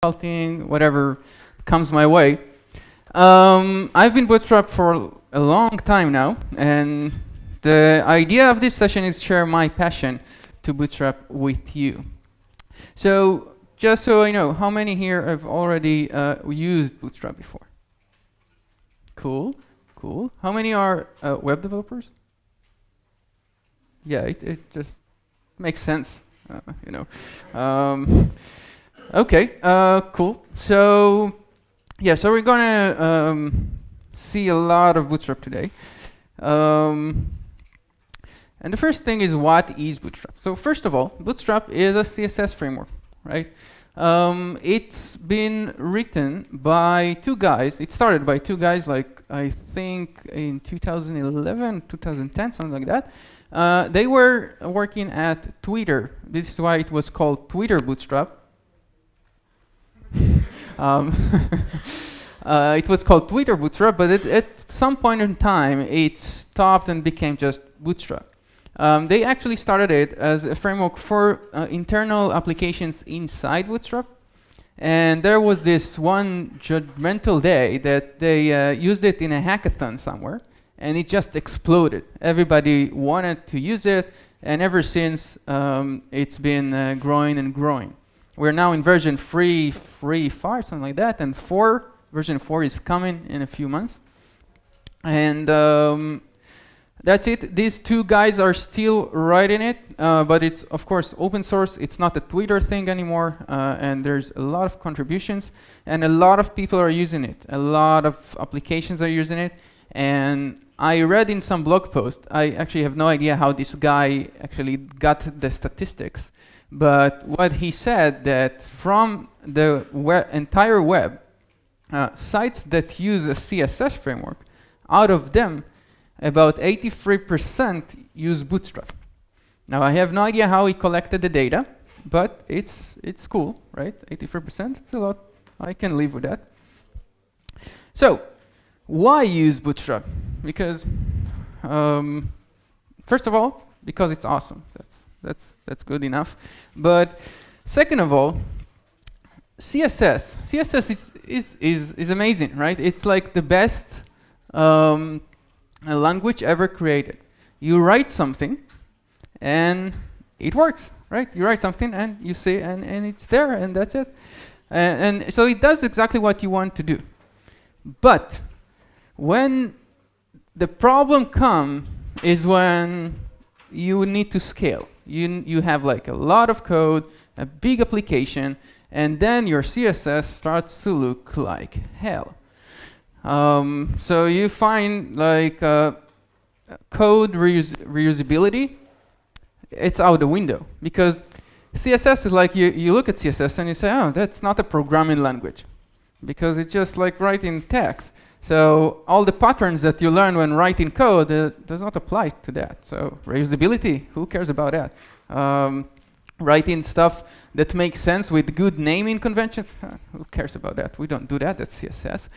consulting, whatever comes my way. I've been Bootstrap for a long time now, and the idea of this session is share my passion to Bootstrap with you. So just so I know, how many here have already used Bootstrap before? Cool, cool. How many are web developers? Yeah, it just makes sense, you know. Okay, cool. So, yeah, so we're gonna see a lot of Bootstrap today. And the first thing is, what is Bootstrap? So first of all, Bootstrap is a CSS framework, right? It's been written by two guys. It started by two guys, like I think in 2011, 2010, something like that. They were working at Twitter. This is why it was called Twitter Bootstrap. It was called Twitter Bootstrap, but at some point in time, it stopped and became just Bootstrap. They actually started it as a framework for internal applications inside Bootstrap. And there was this one judgmental day that they used it in a hackathon somewhere, and it just exploded. Everybody wanted to use it, and ever since, it's been growing and growing. We're now in version 3.5, something like that, and version 4 is coming in a few months. And that's it. These two guys are still writing it, but it's, of course, open source. It's not a Twitter thing anymore, and there's a lot of contributions, and a lot of people are using it. A lot of applications are using it, and I read in some blog post, I actually have no idea how this guy actually got the statistics, but what he said that from the entire web, sites that use a CSS framework, out of them, about 83% use Bootstrap. Now I have no idea how he collected the data, but it's cool, right? 83%, it's a lot. I can live with that. So, why use Bootstrap? Because, first of all, because it's awesome. That's good enough. But second of all, CSS is amazing, right? It's like the best language ever created. You write something, and it works, right? You write something, and you see, and it's there, and that's it. And so it does exactly what you want to do. But when the problem comes is when you need to scale. You have like a lot of code, a big application, and then your CSS starts to look like hell. So you find like code reusability, it's out the window. Because CSS is like, you look at CSS and you say, oh, that's not a programming language. Because it's just like writing text. So all the patterns that you learn when writing code does not apply to that. So reusability, who cares about that? Writing stuff that makes sense with good naming conventions, who cares about that? We don't do that, that's CSS.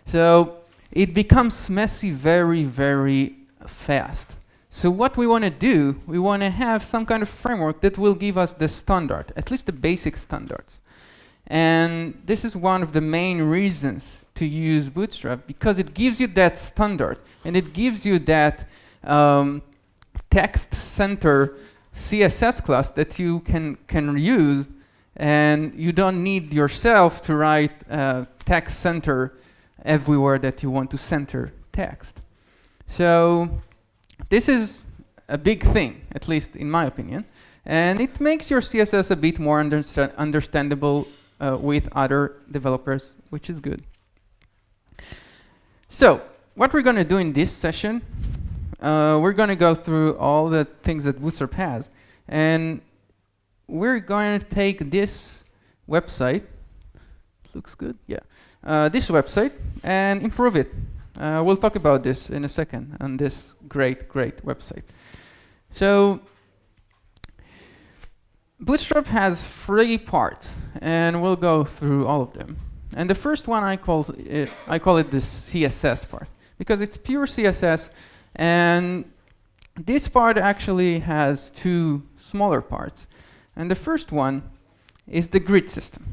So it becomes messy very, very fast. So what we want to do, we want to have some kind of framework that will give us the standard, at least the basic standards. And this is one of the main reasons to use Bootstrap, because it gives you that standard, and it gives you that text center CSS class that you can use, and you don't need yourself to write text center everywhere that you want to center text. So this is a big thing, at least in my opinion, and it makes your CSS a bit more understandable with other developers, which is good. So what we're going to do in this session, we're going to go through all the things that Bootstrap has, and we're going to take this website, looks good, yeah, this website, and improve it. We'll talk about this in a second on this great website. So Bootstrap has 3 parts, and we'll go through all of them. And the first one I call it the CSS part, because it's pure CSS, and this part actually has 2 smaller parts. And the first one is the grid system.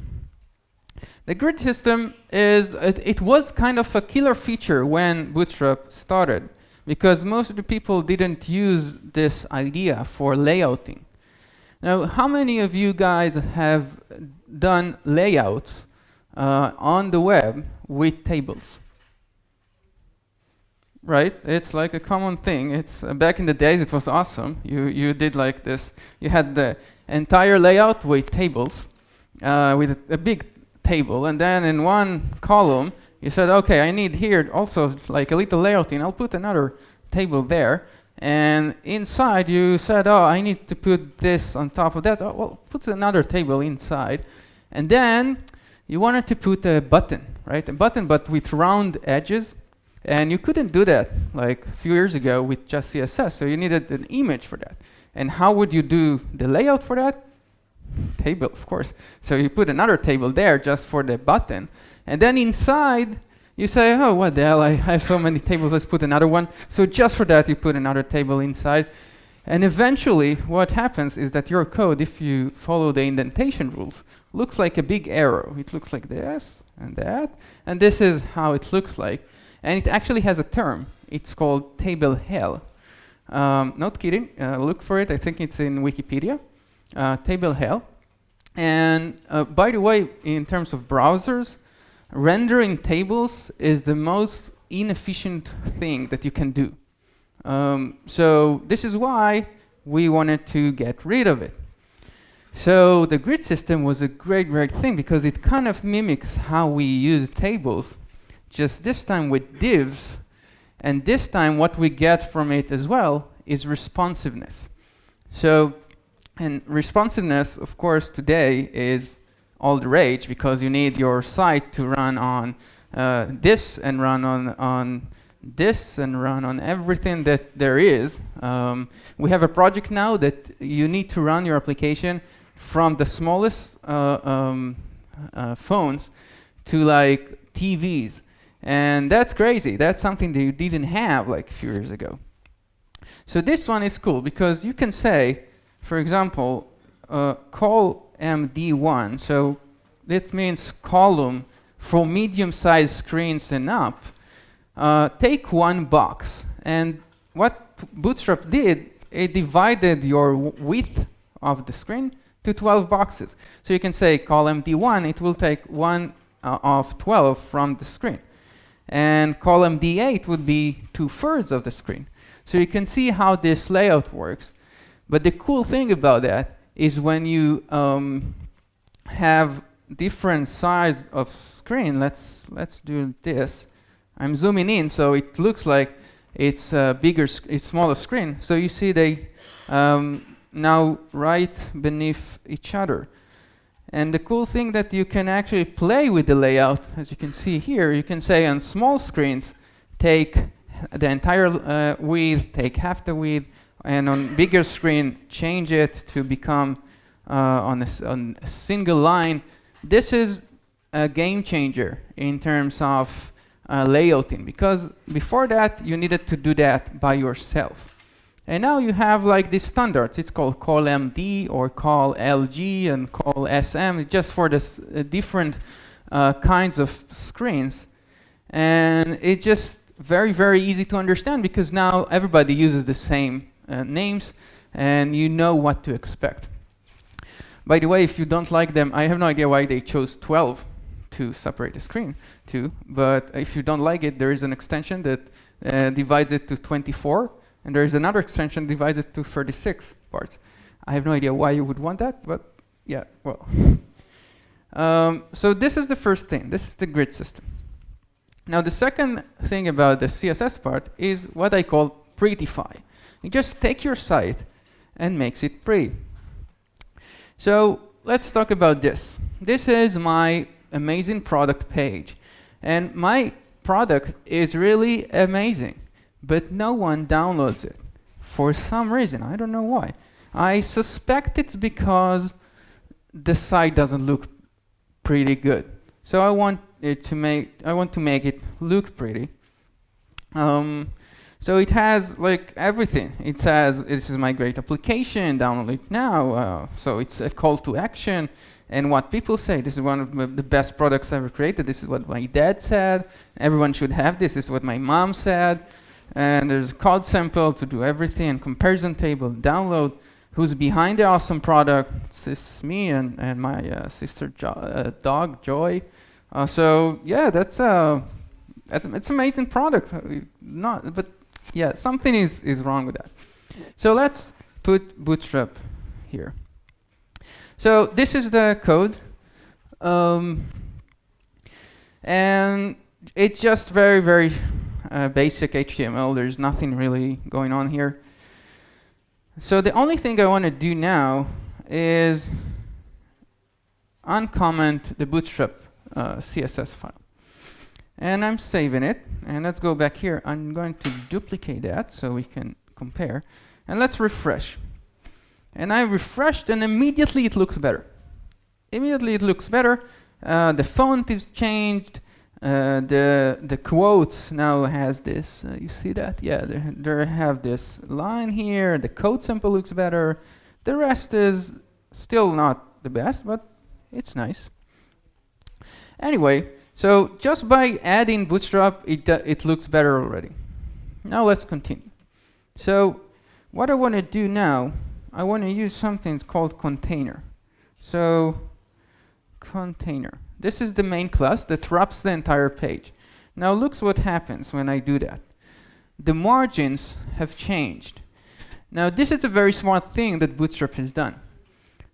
The grid system it was kind of a killer feature when Bootstrap started, because most of the people didn't use this idea for layouting. Now, how many of you guys have done layouts on the web with tables? Right? It's like a common thing. It's back in the days, it was awesome. You did like this. You had the entire layout with tables, with a big table, and then in one column you said, okay, I need here also like a little layouting. I'll put another table there, and inside you said, oh, I need to put this on top of that. Oh, well, put another table inside, and then you wanted to put a button, right? A button, but with round edges, and you couldn't do that like a few years ago with just CSS, so you needed an image for that. And how would you do the layout for that? Table, of course. So you put another table there just for the button, and then inside you say, oh, what the hell, I have so many tables, let's put another one. So just for that you put another table inside, and eventually what happens is that your code, if you follow the indentation rules, looks like a big arrow. It looks like this and that, and this is how it looks like. And it actually has a term. It's called table hell. Not kidding, look for it, I think it's in Wikipedia. Table hell. And by the way, in terms of browsers, rendering tables is the most inefficient thing that you can do. So this is why we wanted to get rid of it. So the grid system was a great thing because it kind of mimics how we use tables, just this time with divs, and this time what we get from it as well is responsiveness. So, and responsiveness, of course, today is all the rage because you need your site to run on this and run on this and run on everything that there is. We have a project now that you need to run your application from the smallest phones to like TVs. And that's crazy. That's something that you didn't have like a few years ago. So this one is cool because you can say, for example, call MD1. So that means column for medium-sized screens and up. Take one box. And what Bootstrap did, it divided your width of the screen to 12 boxes. So you can say call MD1, it will take one of 12 from the screen. And column D8 would be 2/3 of the screen. So you can see how this layout works. But the cool thing about that is when you have different size of screen, let's do this. I'm zooming in, so it looks like it's a bigger, it's smaller screen. So you see they now right beneath each other. And the cool thing that you can actually play with the layout, as you can see here, you can say on small screens, take the entire width, take half the width, and on bigger screen, change it to become on a single line. This is a game changer in terms of layouting, because before that, you needed to do that by yourself. And now you have like these standards. It's called call MD or call LG and call SM, just for this different kinds of screens. And it's just very easy to understand because now everybody uses the same names and you know what to expect. By the way, if you don't like them, I have no idea why they chose 12 to separate the screen to, but if you don't like it, there is an extension that divides it to 24. And there is another extension divided to 36 parts. I have no idea why you would want that, but yeah, well. So this is the first thing. This is the grid system. Now the second thing about the CSS part is what I call Prettify. You just take your site and makes it pretty. So let's talk about this. This is my amazing product page. And my product is really amazing. But no one downloads it for some reason. I don't know why. I suspect it's because the site doesn't look pretty good. So I want to make it look pretty. So it has like everything. It says this is my great application, download it now. So it's a call to action, and what people say. This is one of the best products ever created. This is what my dad said. Everyone should have this. This is what my mom said. And there's a code sample to do everything, and comparison table, download. Who's behind the awesome product? It's me and my sister dog, Joy. So yeah, it's an amazing product. But yeah, something is wrong with that. So let's put Bootstrap here. So this is the code. And it's just very, very basic HTML. There's nothing really going on here. So the only thing I want to do now is uncomment the Bootstrap CSS file. And I'm saving it. And let's go back here. I'm going to duplicate that so we can compare. And let's refresh. And I refreshed, and immediately it looks better. Immediately it looks better. The font is changed. The quotes now has this. You see that? Yeah, they have this line here. The code sample looks better. The rest is still not the best, but it's nice. Anyway, so just by adding Bootstrap, it looks better already. Now let's continue. So what I want to do now, I want to use something called container. So container. This is the main class that wraps the entire page. Now look what happens when I do that. The margins have changed. Now this is a very smart thing that Bootstrap has done.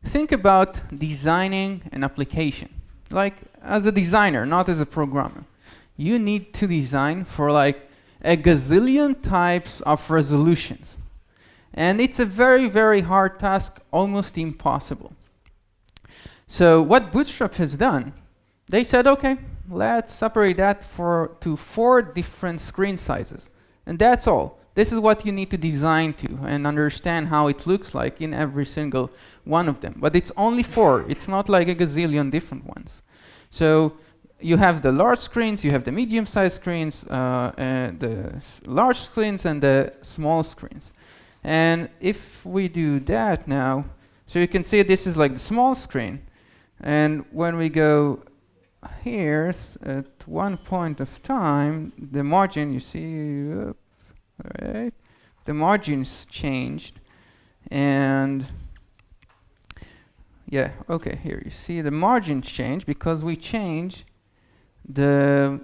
Think about designing an application. Like as a designer, not as a programmer. You need to design for like a gazillion types of resolutions. And it's a very, very hard task, almost impossible. So what Bootstrap has done, they said, okay, let's separate that to 4 different screen sizes. And that's all. This is what you need to design to and understand how it looks like in every single one of them. But it's only 4. It's not like a gazillion different ones. So you have the large screens, you have the medium-sized screens, and the large screens, and the small screens. And if we do that now, so you can see this is like the small screen. And when we go here, at one point of time, the margin, you see, right? The margins changed. And yeah, okay, here you see the margins changed because we changed the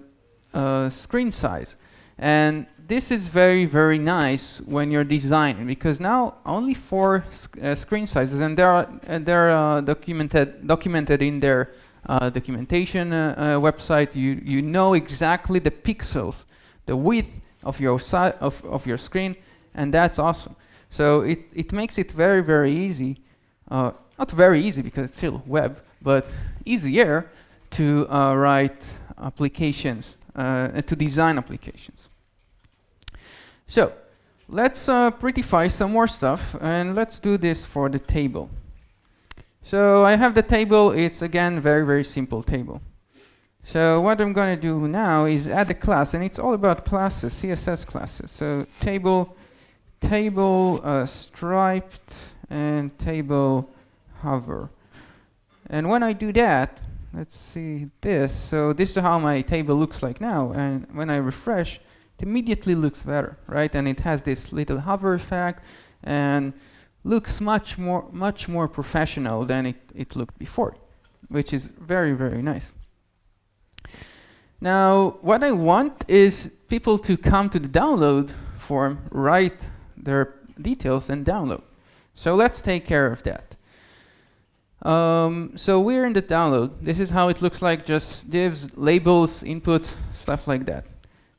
screen size. And this is very, very nice when you're designing, because now only 4 screen sizes, and they're documented in their documentation website. You know exactly the pixels, the width of your of your screen, and that's awesome. So it makes it very, very easy, not very easy because it's still web, but easier to write applications, to design applications. So let's prettify some more stuff, and let's do this for the table. So I have the table. It's again very, very simple table. So what I'm going to do now is add a class, and it's all about classes, CSS classes. So table striped, and table hover. And when I do that, let's see this. So this is how my table looks like now. And when I refresh, it immediately looks better, right? And it has this little hover effect, and looks much more professional than it looked before, which is very, very nice. Now, what I want is people to come to the download form, write their details, and download. So let's take care of that. So we're in the download. This is how it looks like, just divs, labels, inputs, stuff like that.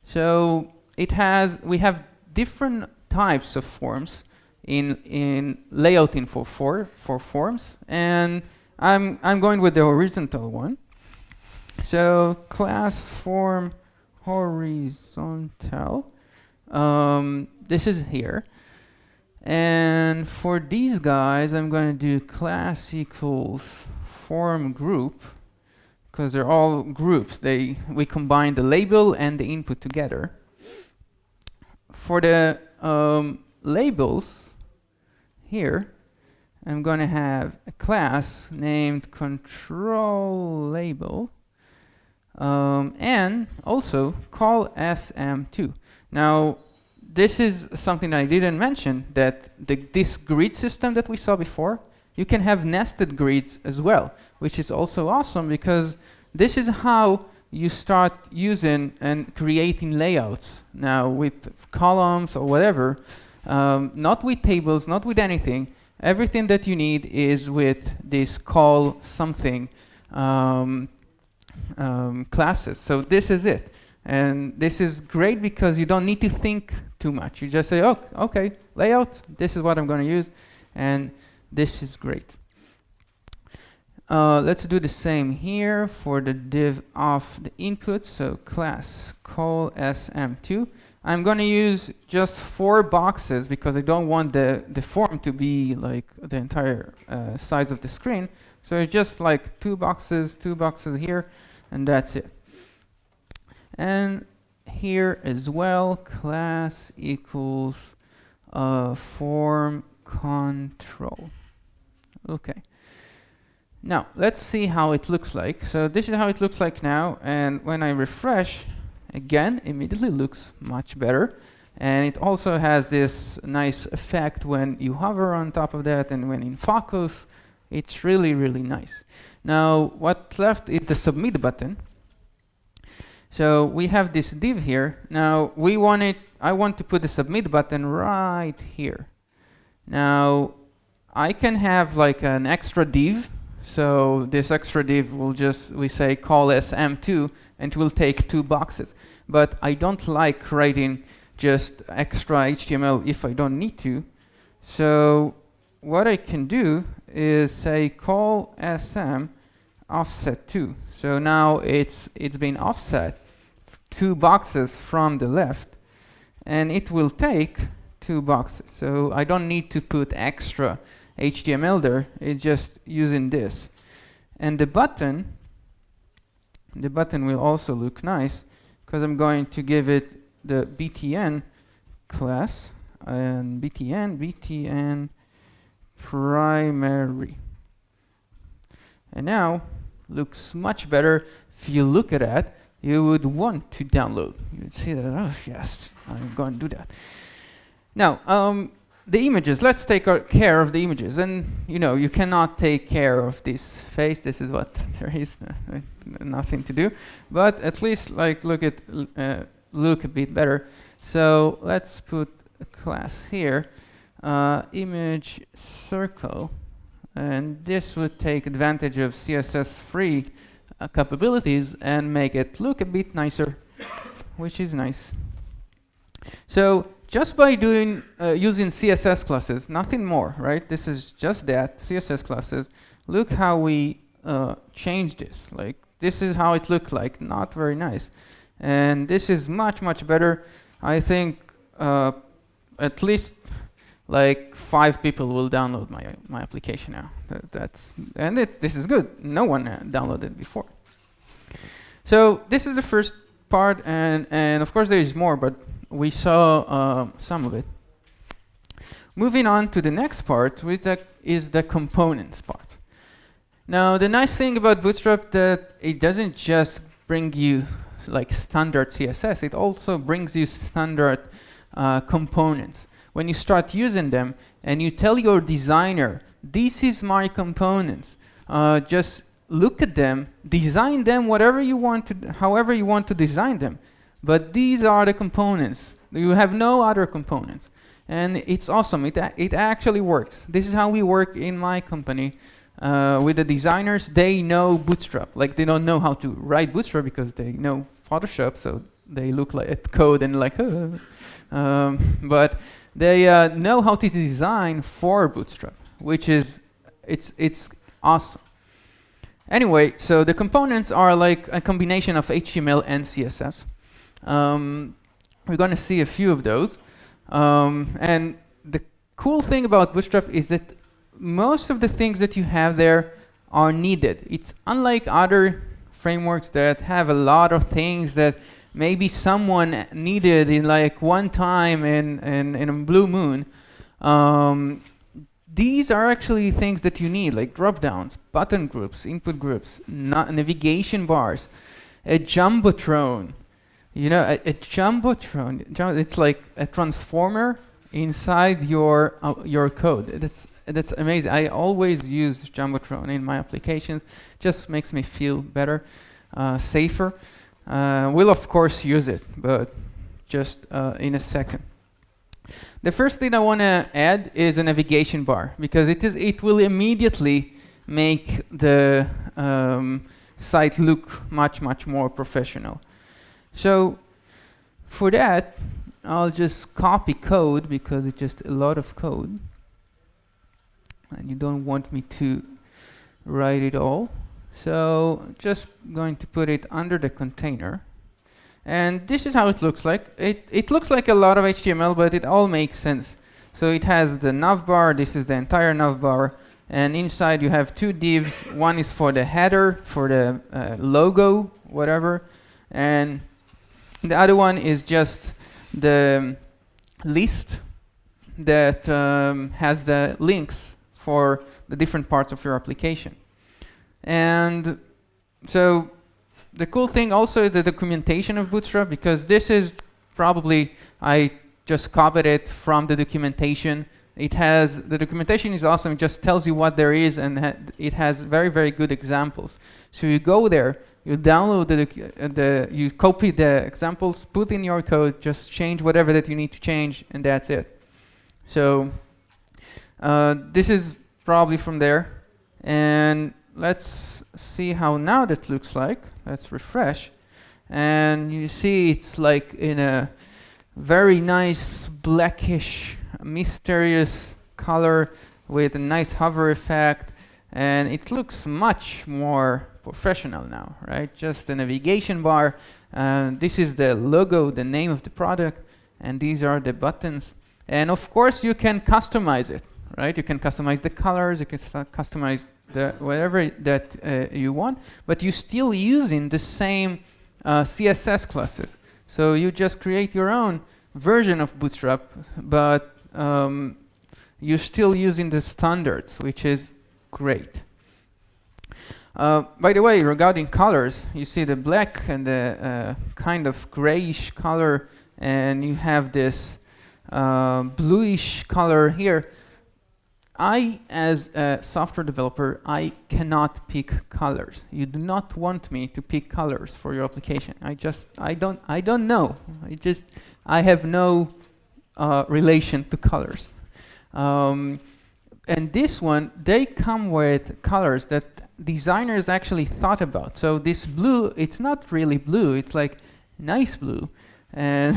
So we have different types of forms in layout info for forms, and I'm going with the horizontal one. So class form horizontal. This is here. And for these guys, I'm going to do class equals form group, because they're all groups. We combine the label and the input together. For the labels here, I'm going to have a class named control label, and also call sm2. Now, this is something I didn't mention, that this grid system that we saw before, you can have nested grids as well, which is also awesome because this is how you start using and creating layouts now with columns or whatever, not with tables, not with anything. Everything that you need is with this call something classes. So this is it. And this is great because you don't need to think too much. You just say, oh, okay, layout, this is what I'm going to use, and this is great. Let's do the same here for the div of the input. So class call sm2. I'm going to use just 4 boxes because I don't want the form to be like the entire size of the screen. So it's just like 2 boxes here, and that's it. And here as well, class equals form control. Okay. Now, let's see how it looks like. So this is how it looks like now, and when I refresh, again, immediately looks much better. And it also has this nice effect when you hover on top of that, and when in focus, it's really, really nice. Now, what's left is the submit button. So we have this div here. Now I want to put the submit button right here. Now I can have like an extra div. So this extra div will we say call sm2, and it will take 2 boxes. But I don't like writing just extra HTML if I don't need to. So what I can do is say call sm offset 2. So now it's been offset 2 boxes from the left, and it will take 2 boxes. So I don't need to put extra HTML there. It's just using this. And the button will also look nice because I'm going to give it the btn class, and btn primary. And now looks much better. If you look at that, you would want to download. You would see that, oh yes, I'm going to do that. Now, the images, let's take care of the images. And you cannot take care of this face. This is what there is, nothing to do. But at least look a bit better. So let's put a class here, image circle. And this would take advantage of CSS-free capabilities and make it look a bit nicer, which is nice. So just by using CSS classes, nothing more, right? This is just that, CSS classes. Look how we changed this. Like, this is how it looked like, not very nice. And this is much, much better. I think at least like 5 people will download my application now. This is good. No one downloaded it before. So this is the first part, and of course there is more, but we saw some of it. Moving on to the next part, which is the components part. Now the nice thing about Bootstrap that it doesn't just bring you like standard CSS, it also brings you standard components. When you start using them and you tell your designer, this is my components, just look at them, design them however you want to design them. But these are the components. You have no other components. And it's awesome. It actually works. This is how we work in my company. With the designers, they know Bootstrap. Like, they don't know how to write Bootstrap because they know Photoshop, so they look like at code and like, but they know how to design for Bootstrap, which is, it's awesome. Anyway, so the components are like a combination of HTML and CSS. We're going to see a few of those. And the cool thing about Bootstrap is that most of the things that you have there are needed. It's unlike other frameworks that have a lot of things that maybe someone needed in like one time in a blue moon. these are actually things that you need, like drop-downs, button groups, input groups, navigation bars, a jumbotron. You know, a jumbotron. It's like a transformer inside your code. That's amazing. I always use jumbotron in my applications. Just makes me feel better, safer. We'll of course use it, but just in a second. The first thing I want to add is a navigation bar, because it will immediately make the site look much more professional. So for that, I'll just copy code, because it's just a lot of code, and you don't want me to write it all. So just going to put it under the container. And this is how it looks like. It looks like a lot of HTML, but it all makes sense. So it has the navbar. This is the entire navbar. And inside you have two divs. One is for the header, for the logo, whatever. And the other one is just the list that has the links for the different parts of your application. And so the cool thing also is the documentation of Bootstrap, because this is probably, I just copied it from the documentation. The documentation is awesome. It just tells you what there is, and it has very good examples. So you go there, you download you copy the examples, put in your code, just change whatever that you need to change, and that's it. So this is probably from there. And let's see how now that looks like. Let's refresh. And you see it's like in a very nice blackish, mysterious color with a nice hover effect. And it looks much more professional now, right? Just a navigation bar. This is the logo, the name of the product. And these are the buttons. And of course, you can customize it, right? You can customize the colors. You can customize whatever that you want, but you're still using the same CSS classes. So you just create your own version of Bootstrap, but you're still using the standards, which is great. By the way, regarding colors, you see the black and the kind of grayish color, and you have this bluish color here. I, as a software developer, I cannot pick colors. You do not want me to pick colors for your application. I don't know. I have no relation to colors. And this one, they come with colors that designers actually thought about. So this blue, it's not really blue. It's like nice blue. And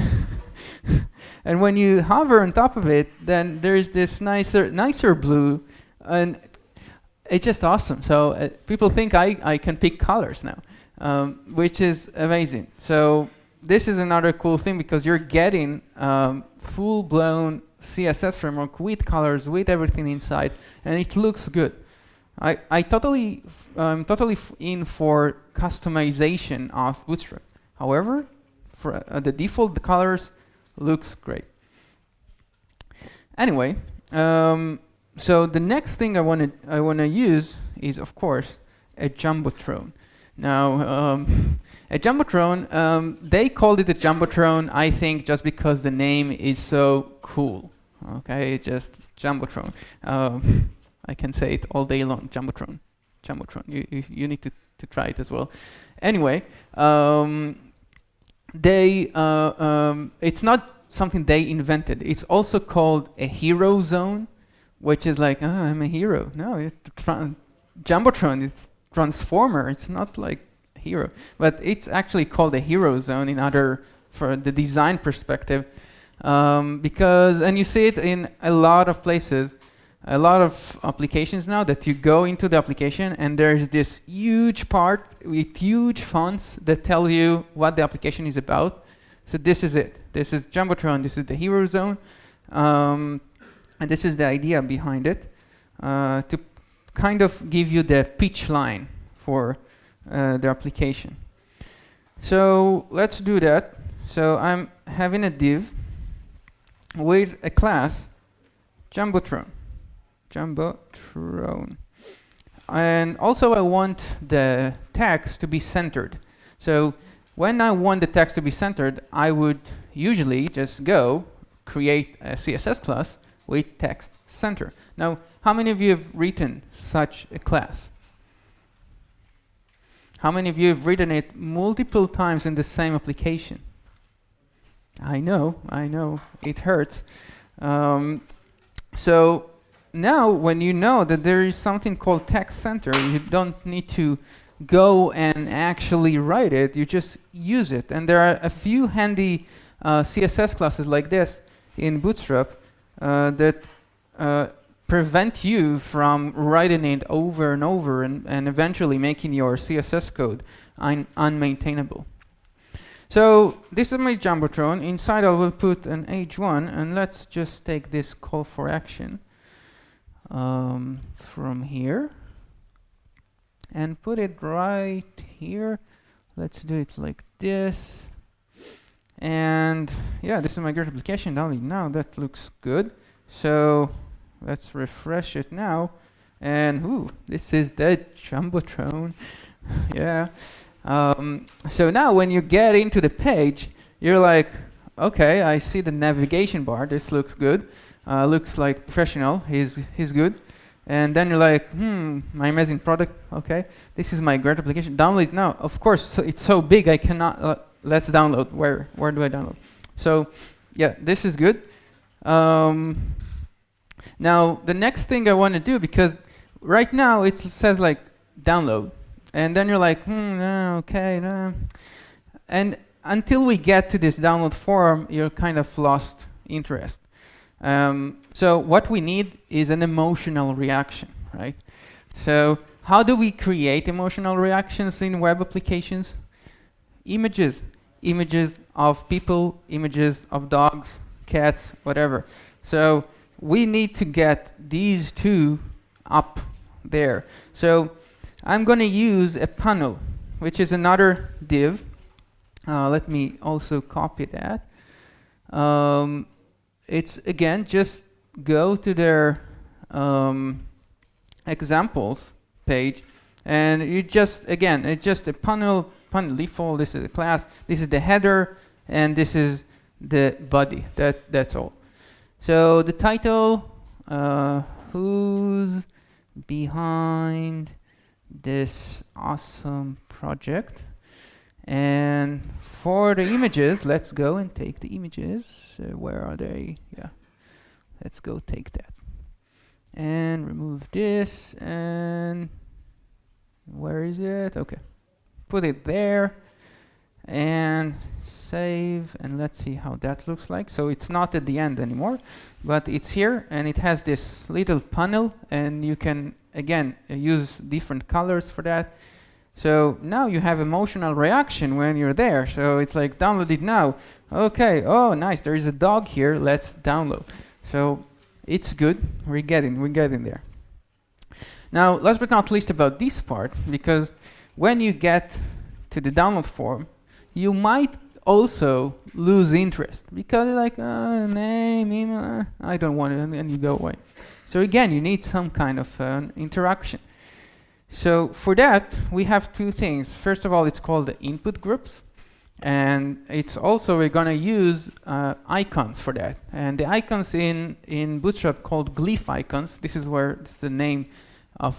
and when you hover on top of it, then there's this nicer blue, and it's just awesome. So people think I can pick colors now, which is amazing. So this is another cool thing, because you're getting full-blown CSS framework with colors, with everything inside, and it looks good. I'm totally in for customization of Bootstrap. However, for the default, the colors looks great. Anyway, so the next thing I want to use is, of course, a jumbotron. Now, a jumbotron, they called it a jumbotron, I think, just because the name is so cool. Okay, it's just jumbotron. I can say it all day long. Jumbotron. You need to try it as well. Anyway. It's not something they invented. It's also called a hero zone, which is like, oh, I'm a hero. No, Jumbotron, it's transformer. It's not like hero, but it's actually called a hero zone for the design perspective, because, and you see it in a lot of places, a lot of applications now, that you go into the application and there's this huge part with huge fonts that tell you what the application is about. So this is it. This is Jumbotron. This is the hero zone. And this is the idea behind it, to kind of give you the pitch line for the application. So let's do that. So I'm having a div with a class Jumbotron. Jumbotron. And also I want the text to be centered. So when I want the text to be centered, I would usually just go create a CSS class with text center. Now, how many of you have written such a class? How many of you have written it multiple times in the same application? I know, it hurts. So now when you know that there is something called text center, you don't need to go and actually write it, you just use it. And there are a few handy CSS classes like this in Bootstrap that prevent you from writing it over and over and eventually making your CSS code unmaintainable. So this is my Jumbotron. Inside I will put an h1, and let's just take this call for action from here and put it right here. Let's do it like this. And yeah, this is my great application. Now that looks good. So let's refresh it now. And ooh, this is the Jumbotron. Yeah. So now when you get into the page, you're like, okay, I see the navigation bar. This looks good. Looks like professional. He's good. And then you're like, my amazing product. Okay, this is my great application. Download it now. Of course, it's so big I cannot. Let's download. Where do I download? So yeah, this is good. Now the next thing I want to do, because right now it says like download, and then you're like, no, okay, no. And until we get to this download form, you're kind of lost interest. So what we need is an emotional reaction, right? So how do we create emotional reactions in web applications? Images of people, images of dogs, cats, whatever. So we need to get these two up there. So I'm going to use a panel, which is another div. Let me also copy that. It's again, just go to their examples page, and you just, again, it's just a panel default. This is a class, this is the header, and this is the body. That's all. So the title, who's behind this awesome project? And for the images, let's go and take the images. Where are they? Yeah, let's go take that. And remove this, and where is it? Okay, put it there, and save, and let's see how that looks like. So it's not at the end anymore, but it's here, and it has this little panel, and you can, again, use different colors for that. So now you have emotional reaction when you're there. So it's like, download it now. Okay, oh nice, there is a dog here, let's download. So it's good, we're getting there. Now, last but not least about this part, because when you get to the download form, you might also lose interest, because you're like, name, email, I don't want it, and you go away. So again, you need some kind of interaction. So for that, we have two things. First of all, it's called the input groups. And it's also, we're going to use icons for that. And the icons in Bootstrap called glyph icons. This is where it's the name of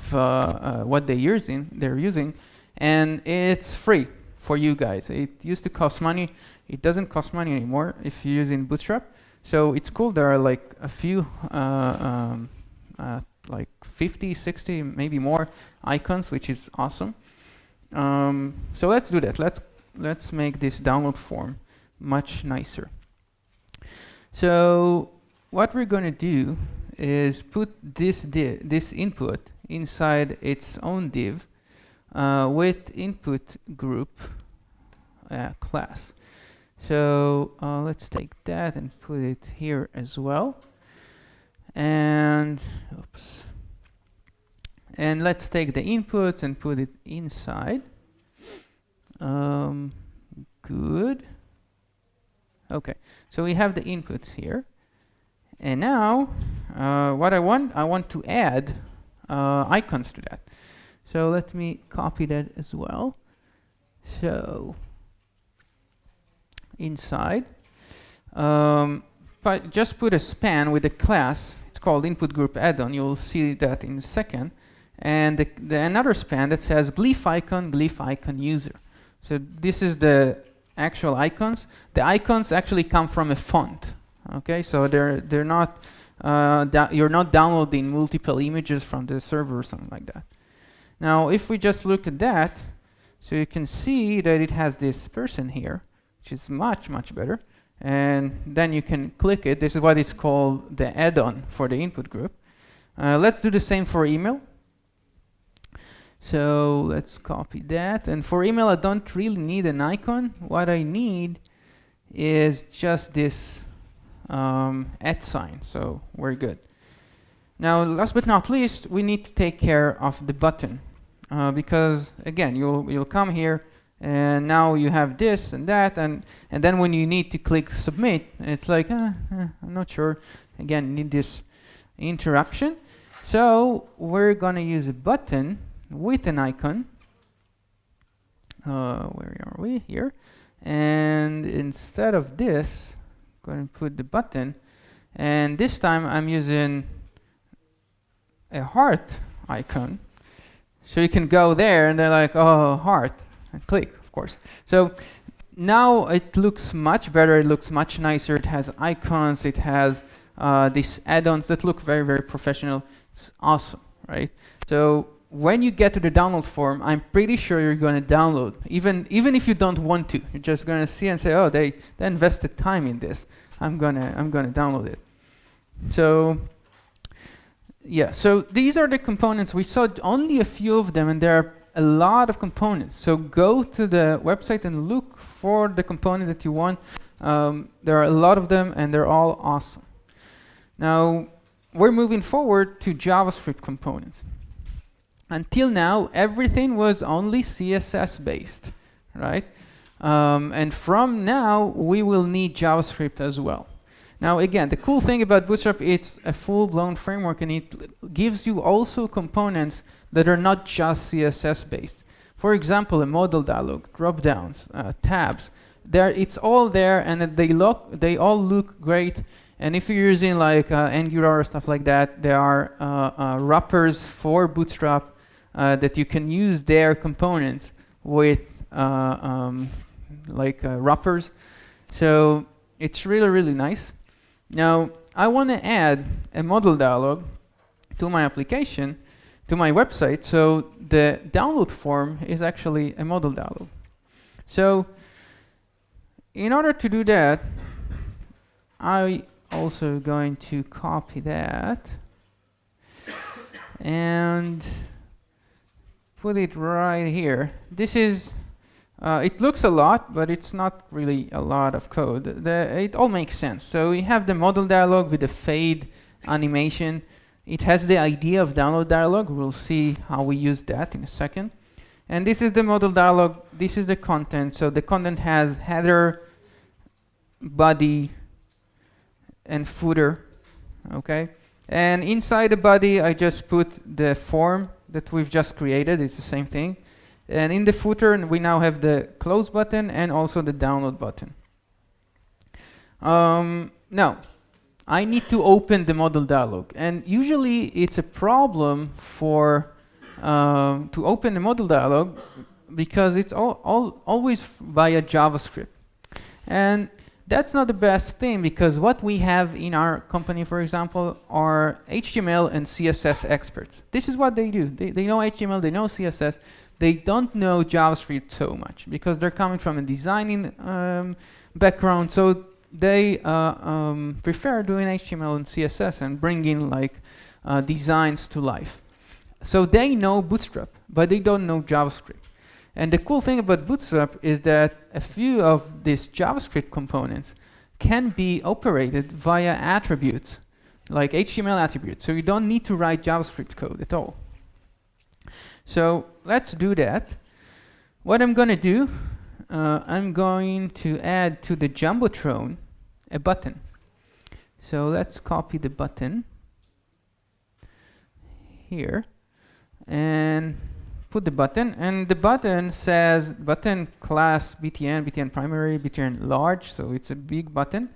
what they're using. And it's free for you guys. It used to cost money. It doesn't cost money anymore if you're using Bootstrap. So it's cool. There are like a few like 50, 60, maybe more icons, which is awesome. So let's do that. Let's make this download form much nicer. So what we're going to do is put this input inside its own div with input group class. So let's take that and put it here as well. And oops. And let's take the inputs and put it inside. Good. Okay, so we have the inputs here. And now what I want to add icons to that. So let me copy that as well. So inside, but just put a span with a class. It's called input group addon. You'll see that in a second. And another span that says glyph icon user. So this is the actual icons. The icons actually come from a font. Okay, so they're not you're not downloading multiple images from the server or something like that. Now, if we just look at that, so you can see that it has this person here, which is much better. And then you can click it. This is what is called the add-on for the input group. Let's do the same for email. So let's copy that. And for email, I don't really need an icon. What I need is just this @ sign. So we're good. Now, last but not least, we need to take care of the button. Because again, you'll come here, and now you have this and that, and then when you need to click submit, it's like, I'm not sure. Again, you need this interruption. So we're gonna use a button with an icon. Where are we? Here. And instead of this, I'm going to put the button, and this time I'm using a heart icon. So you can go there, and they're like, oh, heart, and click, of course. So now it looks much better. It looks much nicer. It has icons. It has these add-ons that look very professional. It's awesome, right? So when you get to the download form, I'm pretty sure you're going to download, even if you don't want to. You're just going to see and say, oh, they invested time in this. I'm gonna download it. So yeah, so these are the components. We saw only a few of them, and there are a lot of components. So go to the website and look for the component that you want. There are a lot of them, and they're all awesome. Now we're moving forward to JavaScript components. Until now, everything was only CSS based, right? And from now, we will need JavaScript as well. Now, again, the cool thing about Bootstrap, it's a full-blown framework, and it gives you also components that are not just CSS based. For example, a modal dialog, drop-downs, tabs. It's all there, and they all look great. And if you're using like Angular or stuff like that, there are wrappers for Bootstrap that you can use their components with wrappers. So it's really nice. Now I want to add a modal dialog to my application, to my website. So the download form is actually a modal dialog. So in order to do that, I also going to copy that and put it right here. This is, it looks a lot, but it's not really a lot of code. It all makes sense. So we have the modal dialog with the fade animation. It has the idea of download dialog. We'll see how we use that in a second. And this is the modal dialog. This is the content. So the content has header, body, and footer. Okay. And inside the body, I just put the form that we've just created. It's the same thing. And in the footer, we now have the close button and also the download button. Now, I need to open the modal dialog. And usually it's a problem for to open the modal dialog because it's always via JavaScript. And that's not the best thing, because what we have in our company, for example, are HTML and CSS experts. This is what they do. They know HTML, they know CSS. They don't know JavaScript so much because they're coming from a designing background. So they prefer doing HTML and CSS and bringing like designs to life. So they know Bootstrap, but they don't know JavaScript. And the cool thing about Bootstrap is that a few of these JavaScript components can be operated via attributes, like HTML attributes. So you don't need to write JavaScript code at all. So let's do that. What I'm going to do, I'm going to add to the Jumbotron a button. So let's copy the button. here and put the button, and the button says button class btn primary, btn large, so it's a big button.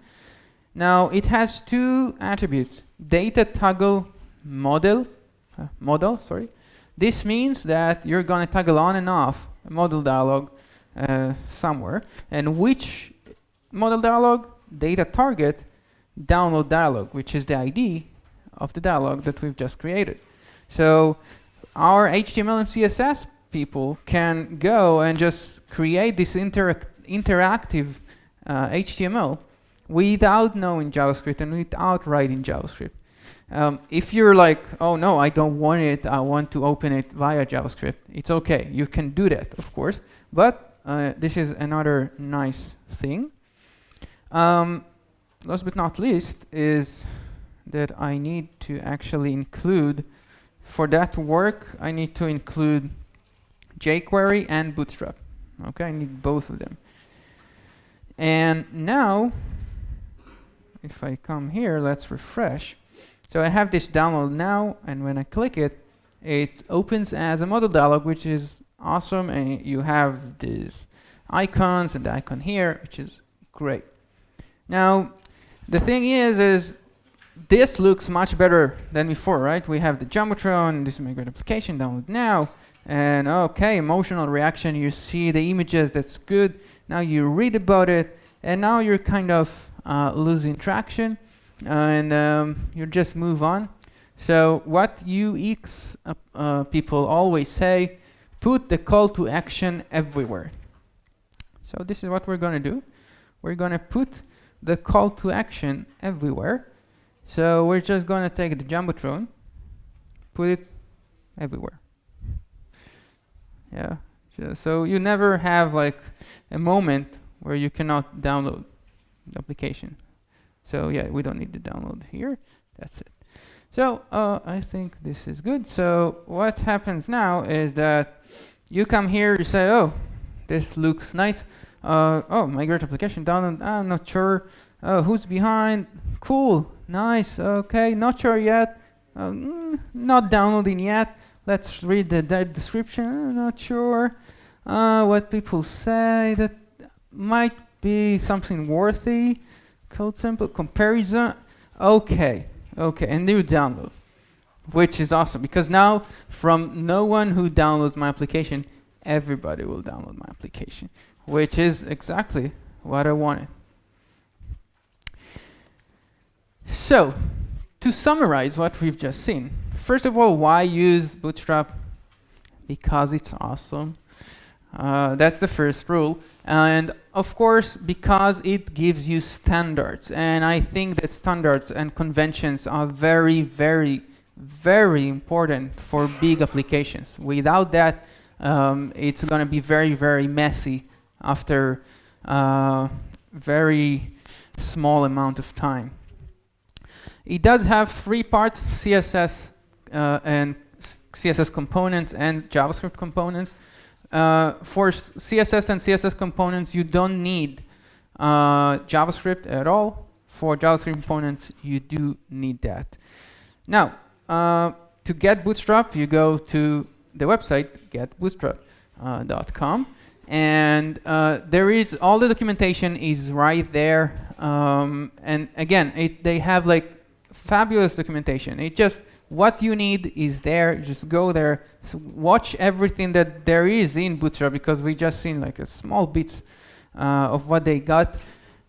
Now it has two attributes: data toggle model. This means that you're going to toggle on and off a model dialog somewhere, and which model dialog? Data target download dialog, which is the ID of the dialog that we've just created. So our HTML and CSS people can go and just create this interactive HTML without knowing JavaScript and without writing JavaScript. If you're like, oh no, I don't want it, I want to open it via JavaScript, it's okay. You can do that, of course. But this is another nice thing. Last but not least is that I need to actually include, for that to work, I need to include jQuery and Bootstrap. Okay, I need both of them. And now, if I come here, let's refresh. So I have this download now, and when I click it, it opens as a model dialog, which is awesome, and you have these icons and the icon here, which is great. Now, the thing is this looks much better than before, right? We have the Jumbotron, this is my great application, download now, and okay, emotional reaction, you see the images, that's good. Now you read about it, and now you're kind of losing traction, and you just move on. So what UX people always say, put the call to action everywhere. So this is what we're going to do. We're going to put the call to action everywhere. So we're just going to take the Jumbotron, put it everywhere. Yeah. So you never have like a moment where you cannot download the application. So yeah, we don't need to download here. That's it. So I think this is good. So what happens now is that you come here, you say, oh, this looks nice. Oh, my great application download. I'm not sure. Who's behind? Cool, nice. Okay, not sure yet. Not downloading yet. Let's read the description. Not sure. What people say, that might be something worthy. Code sample comparison. Okay, and you download, which is awesome, because now from no one who downloads my application, everybody will download my application, which is exactly what I wanted. So, to summarize what we've just seen, first of all, why use Bootstrap? Because it's awesome. That's the first rule. And of course, because it gives you standards. And I think that standards and conventions are very, very, very important for big applications. Without that, it's going to be very, very messy after a very small amount of time. It does have three parts: CSS and CSS components and JavaScript components. For CSS and CSS components, you don't need JavaScript at all. For JavaScript components, you do need that. Now, to get Bootstrap, you go to the website getbootstrap.com, and there is all the documentation is right there. And again, they have like fabulous documentation. It just, what you need is there. Just go there, so watch everything that there is in Bootstrap, because we just seen like a small bits of what they got.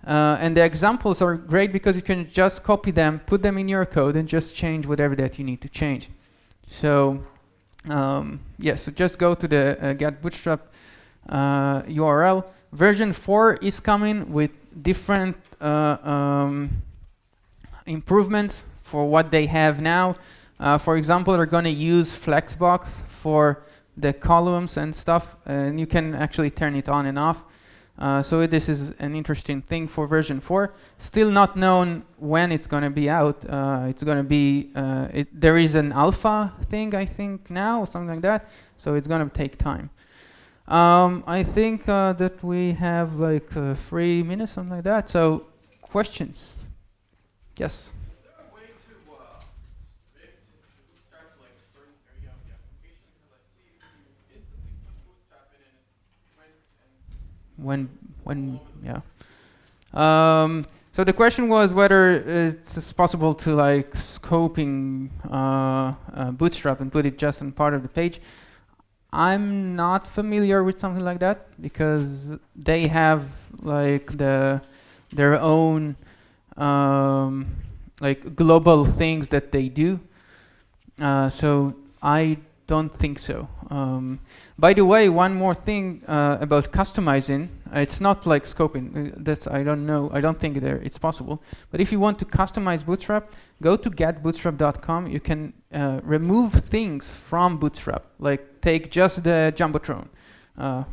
And the examples are great because you can just copy them, put them in your code, and just change whatever that you need to change. So yeah, so just go to the Get Bootstrap URL. Version 4 is coming with different improvements for what they have now. For example, they're going to use Flexbox for the columns and stuff, and you can actually turn it on and off. So this is an interesting thing for version 4. Still not known when it's going to be out. It's going to be, there is an alpha thing, I think, now, or something like that. So it's going to take time. I think that we have like 3 minutes, something like that. So questions? Yes? Is there a way to start like certain yeah. So the question was whether it's possible to like scoping Bootstrap and put it just on part of the page. I'm not familiar with something like that because they have like their own like global things that they do. So I don't think so. By the way, one more thing about customizing. It's not like scoping. That's I don't know. I don't think it's possible. But if you want to customize Bootstrap, go to getbootstrap.com. You can remove things from Bootstrap, like take just the Jumbotron,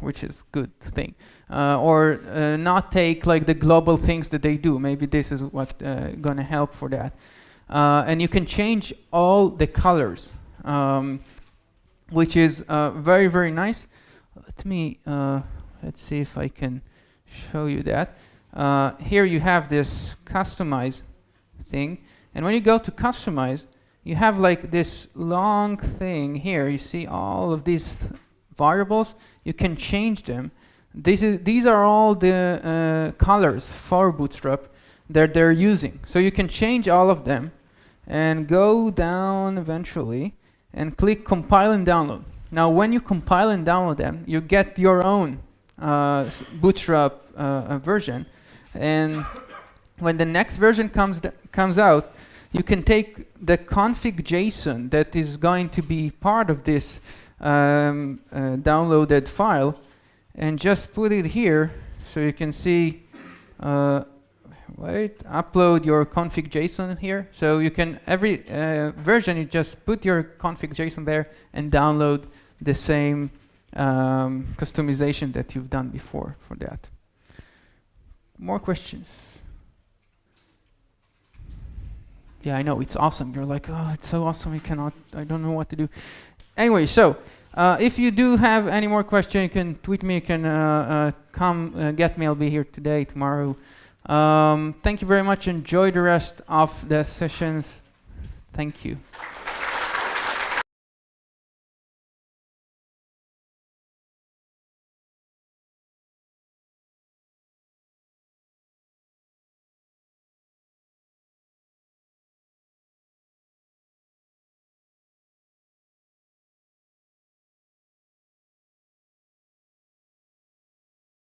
which is good thing, or not take like the global things that they do. Maybe this is what gonna help for that. And you can change all the colors, which is very, very nice. Let me, let's see if I can show you that. Here you have this customize thing. And when you go to customize, you have like this long thing here. You see all of these variables. You can change them. These are all the colors for Bootstrap that they're using. So you can change all of them and go down eventually and click compile and download. Now when you compile and download them, you get your own Bootstrap version, and when the next version comes out, you can take the config JSON that is going to be part of this downloaded file and just put it here so you can see upload your config JSON here. So you can, every version, you just put your config JSON there and download the same customization that you've done before for that. More questions? Yeah, I know, it's awesome. You're like, oh, it's so awesome, I don't know what to do. Anyway, so if you do have any more questions, you can tweet me, you can come get me. I'll be here today, tomorrow. Thank you very much. Enjoy the rest of the sessions. Thank you.